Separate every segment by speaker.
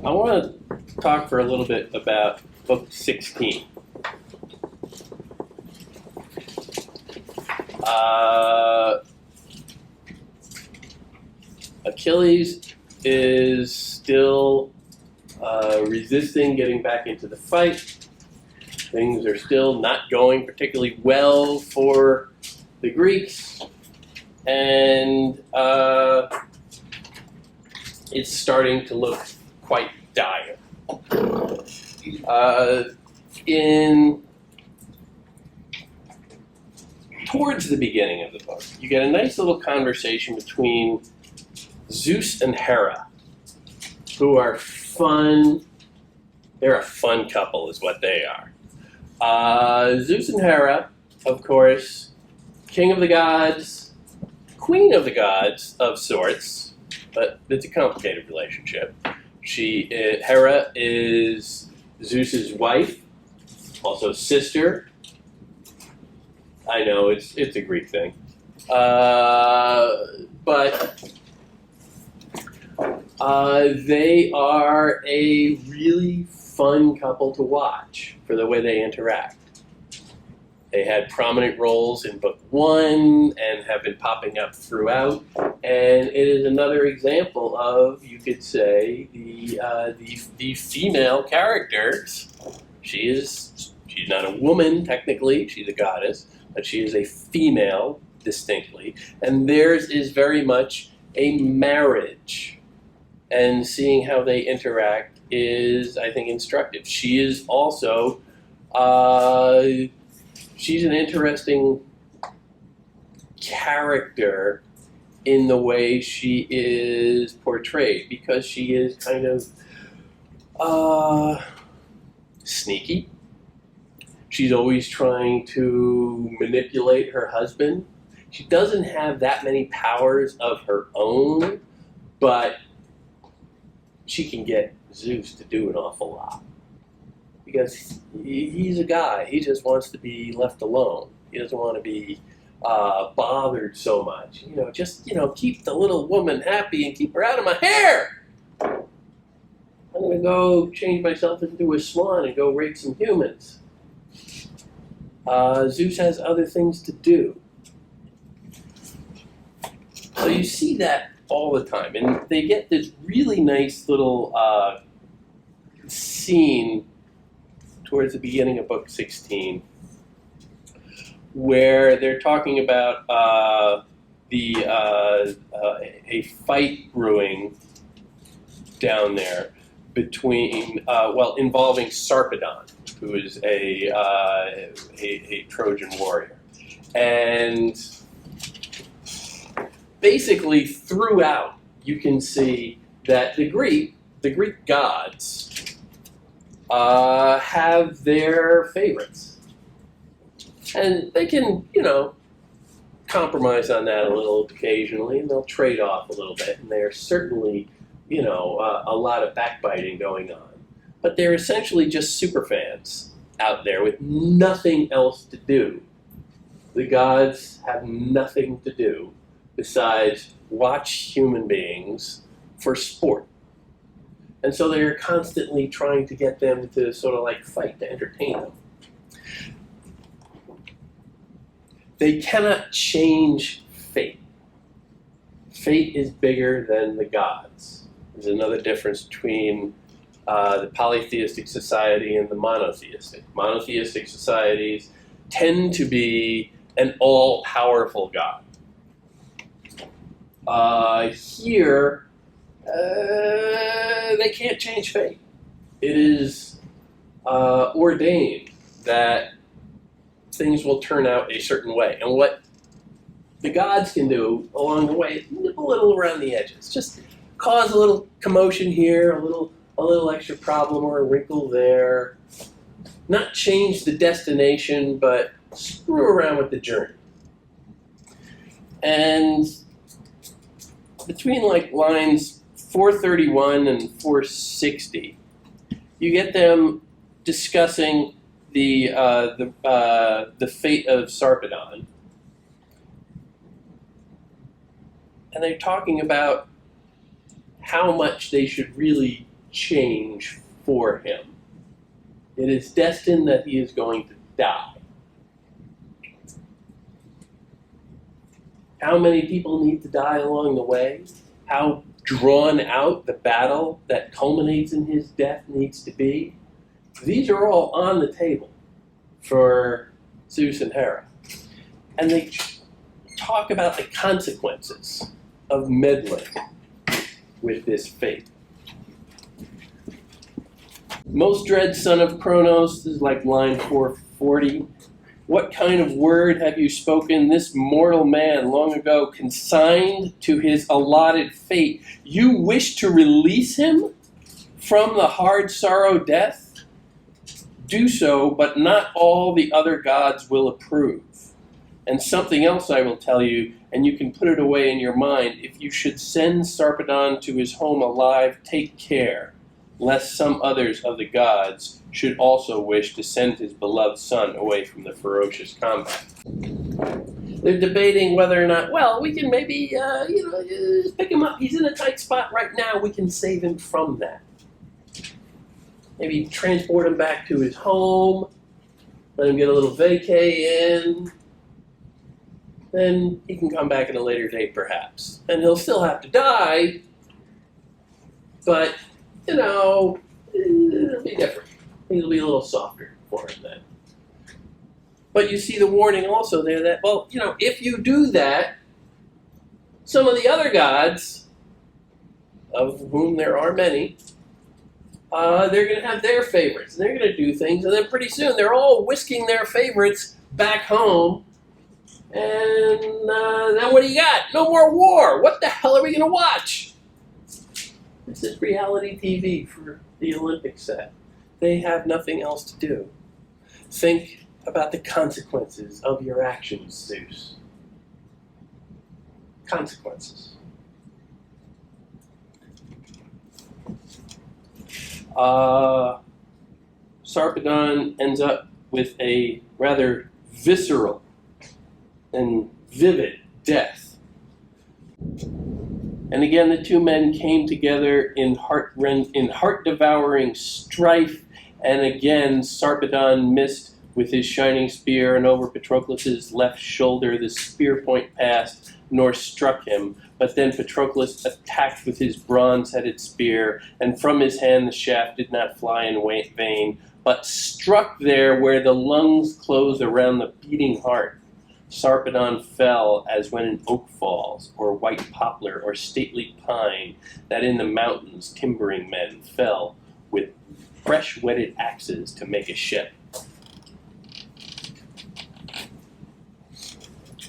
Speaker 1: I want to talk for a little bit about Book 16. Achilles is still resisting getting back into the fight. Things are still not going particularly well for the Greeks, and it's starting to look quite dire. Towards the beginning of the book, you get a nice little conversation between Zeus and Hera, who are fun. They're a fun couple, is what they are. Zeus and Hera, of course, king of the gods, queen of the gods of sorts, but it's a complicated relationship. Hera is Zeus's wife, also sister. I know it's a Greek thing, but they are a really fun couple to watch for the way they interact. They had prominent roles in Book 1 and have been popping up throughout, and it is another example of, you could say, the female characters. She's not a woman technically; she's a goddess, but she is a female distinctly, and theirs is very much a marriage. And seeing how they interact is, I think, instructive. She is also, she's an interesting character in the way she is portrayed, because she is kind of sneaky. She's always trying to manipulate her husband. She doesn't have that many powers of her own, but she can get Zeus to do an awful lot. Because he's a guy. He just wants to be left alone. He doesn't want to be bothered so much. Keep the little woman happy and keep her out of my hair. I'm going to go change myself into a swan and go rape some humans. Zeus has other things to do. So you see that all the time. And they get this really nice little scene towards the beginning of Book 16 where they're talking about a fight brewing down there involving Sarpadan, who is a Trojan warrior. And basically, throughout, you can see that the Greek gods have their favorites. And they can, compromise on that a little occasionally, and they'll trade off a little bit. And there's certainly, a lot of backbiting going on. But they're essentially just superfans out there with nothing else to do. The gods have nothing to do besides watch human beings for sport. And so they're constantly trying to get them to sort of like fight to entertain them. They cannot change fate. Fate is bigger than the gods. There's another difference between the polytheistic society and the monotheistic. Monotheistic societies tend to be an all-powerful god. Here, they can't change fate. It is ordained that things will turn out a certain way. And what the gods can do along the way is nip a little around the edges. Just cause a little commotion here, a little extra problem or a wrinkle there. Not change the destination, but screw around with the journey. And between lines 431 and 460, you get them discussing the fate of Sarpadan, and they're talking about how much they should really change for him. It is destined that he is going to die. How many people need to die along the way? How drawn out the battle that culminates in his death needs to be? These are all on the table for Zeus and Hera. And they talk about the consequences of meddling with this fate. Most dread son of Kronos, this is like line 440. What kind of word have you spoken? This mortal man long ago consigned to his allotted fate. You wish to release him from the hard sorrow death? Do so, but not all the other gods will approve. And something else I will tell you, and you can put it away in your mind. If you should send Sarpadan to his home alive, take care, lest some others of the gods should also wish to send his beloved son away from the ferocious combat. They're debating whether or not, well, we can maybe, just pick him up. He's in a tight spot right now. We can save him from that. Maybe transport him back to his home, let him get a little vacay in. Then he can come back at a later date, perhaps. And he'll still have to die, but, it'll be different. It'll be a little softer for him then. But you see the warning also there that, well, if you do that, some of the other gods, of whom there are many, they're going to have their favorites. And they're going to do things, and then pretty soon they're all whisking their favorites back home. And then what do you got? No more war. What the hell are we going to watch? This is reality TV for the Olympic set. They have nothing else to do. Think about the consequences of your actions, Zeus. Consequences. Sarpadan ends up with a rather visceral and vivid death. And again, the two men came together in heart-devouring strife, and again, Sarpadan missed with his shining spear, and over Patroclus' left shoulder the spear point passed, nor struck him. But then Patroclus attacked with his bronze-headed spear, and from his hand the shaft did not fly in vain, but struck there where the lungs closed around the beating heart. Sarpadan fell as when an oak falls, or white poplar, or stately pine, that in the mountains timbering men fell with fresh whetted axes to make a ship.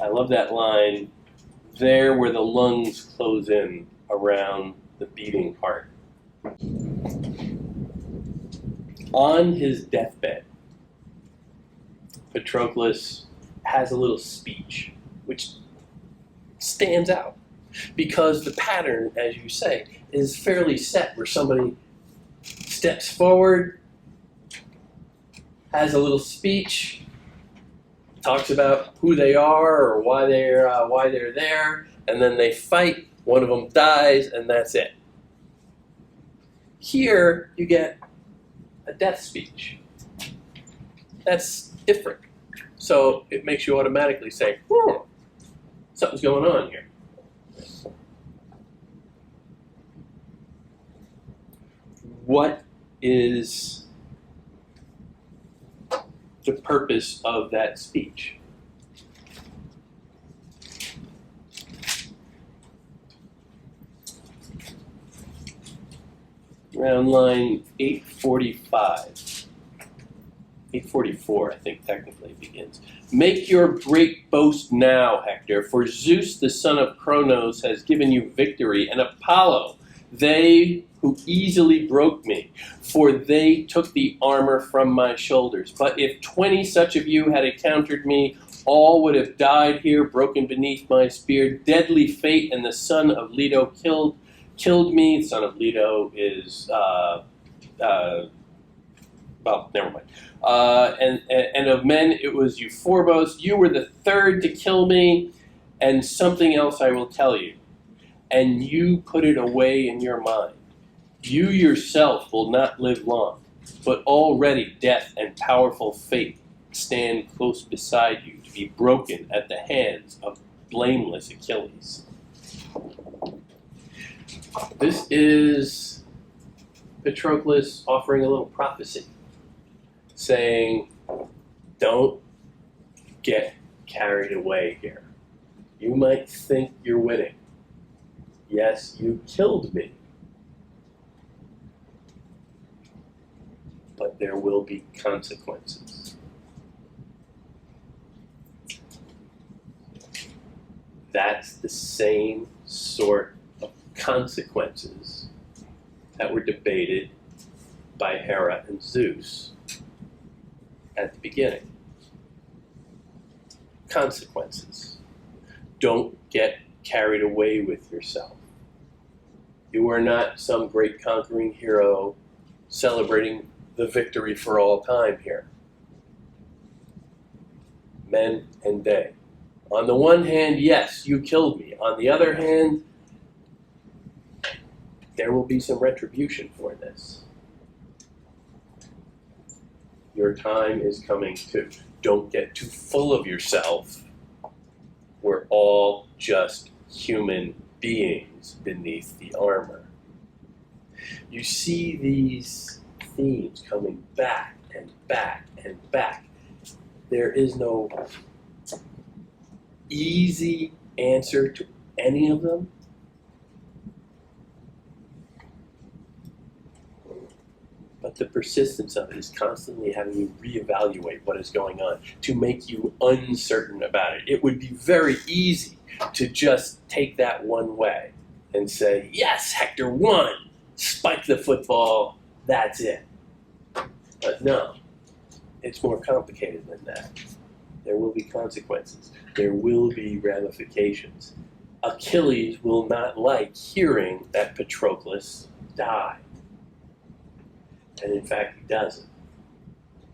Speaker 1: I love that line, there where the lungs close in around the beating heart. On his deathbed, Patroclus has a little speech, which stands out because the pattern, as you say, is fairly set where somebody steps forward, has a little speech, talks about who they are or why they're there, and then they fight, one of them dies, and that's it. Here, you get a death speech. That's different. So it makes you automatically say, something's going on here. What is the purpose of that speech? Around line 845. 844, I think, technically begins. Make your great boast now, Hector, for Zeus, the son of Kronos, has given you victory, and Apollo, they who easily broke me, for they took the armor from my shoulders. But if 20 such of you had encountered me, all would have died here, broken beneath my spear. Deadly fate, and the son of Leto killed me. The son of Leto is, never mind. And of men it was Euphorbos. You were the third to kill me, and something else I will tell you. And you put it away in your mind. You yourself will not live long, but already death and powerful fate stand close beside you to be broken at the hands of blameless Achilles. This is Patroclus offering a little prophecy, saying, don't get carried away here. You might think you're winning. Yes, you killed me. But there will be consequences. That's the same sort of consequences that were debated by Hera and Zeus at the beginning. Consequences. Don't get carried away with yourself. You are not some great conquering hero celebrating the victory for all time here. Men and they. On the one hand, yes, you killed me. On the other hand, there will be some retribution for this. Your time is coming too. Don't get too full of yourself. We're all just human beings beneath the armor. You see these themes coming back and back and back. There is no easy answer to any of them. But the persistence of it is constantly having you reevaluate what is going on to make you uncertain about it. It would be very easy to just take that one way and say, yes, Hector won, spike the football, that's it. But no, it's more complicated than that. There will be consequences. There will be ramifications. Achilles will not like hearing that Patroclus died. And in fact, he doesn't.